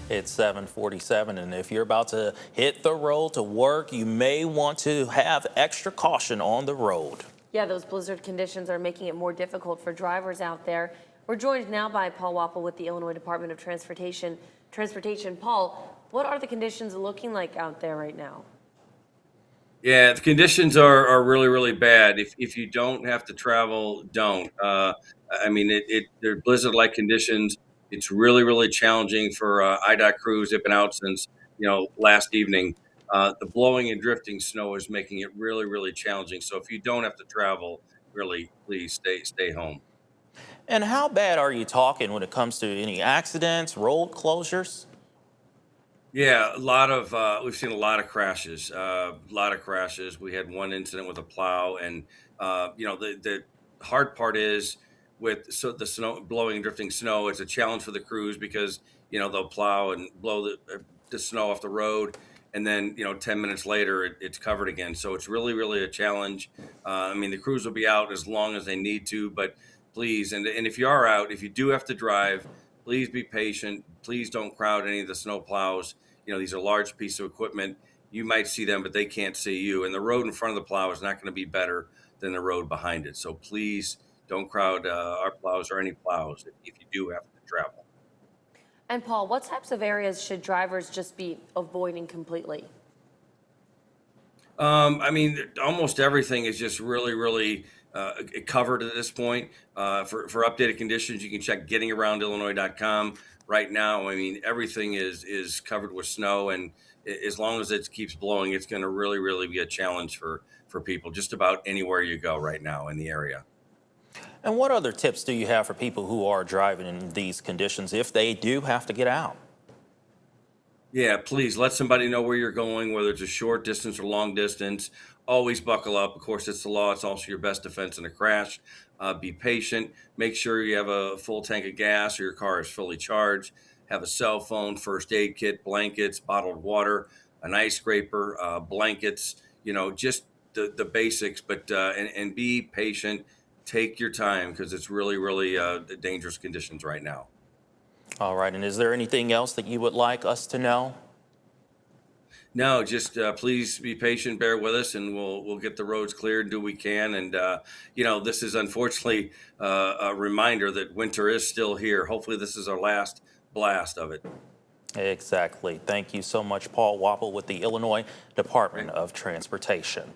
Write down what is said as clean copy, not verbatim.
It's 7:47, and if you're about to hit the road to work, you may want to have extra caution on the road. Yeah, those blizzard conditions are making it more difficult for drivers out there. We're joined now by Paul Wappel with the Illinois Department of Transportation. Paul, what are the conditions looking like out there right now? Yeah, the conditions are really, really bad. If you don't have to travel, don't. I mean, they're blizzard-like conditions. It's really, really challenging for IDOT crews. They've been out since last evening. The blowing and drifting snow is making it really, really challenging. So if you don't have to travel, really, please stay home. And how bad are you talking when it comes to any accidents, road closures? Yeah, we've seen a lot of crashes. A lot of crashes. We had one incident with a plow, and the hard part is with the snow blowing and drifting snow. It's a challenge for the crews because they'll plow and blow the snow off the road, and then 10 minutes later it's covered again. So it's really, really a challenge. I mean, the crews will be out as long as they need to, but please, and if you are out, if you do have to drive, please be patient. Please don't crowd any of the snow plows. These are large pieces of equipment. You might see them, but they can't see you. And the road in front of the plow is not going to be better than the road behind it. So please don't crowd our plows or any plows if you do have to travel. And Paul, what types of areas should drivers just be avoiding completely? I mean, almost everything is just really, really covered at this point. For updated conditions, you can check gettingaroundillinois.com. Right now, I mean, everything is covered with snow, and as long as it keeps blowing, it's going to really, really be a challenge for people just about anywhere you go right now in the area. And what other tips do you have for people who are driving in these conditions if they do have to get out? Yeah, please let somebody know where you're going, whether it's a short distance or long distance. Always buckle up. Of course, it's the law. It's also your best defense in a crash. Be patient. Make sure you have a full tank of gas or your car is fully charged. Have a cell phone, first aid kit, blankets, bottled water, an ice scraper, blankets, just the basics. But and be patient. Take your time because it's really, really dangerous conditions right now. All right, and is there anything else that you would like us to know? No, just please be patient, bear with us, and we'll get the roads cleared and do what we can. And this is unfortunately a reminder that winter is still here. Hopefully, this is our last blast of it. Exactly. Thank you so much, Paul Wappel with the Illinois Department Right. of Transportation.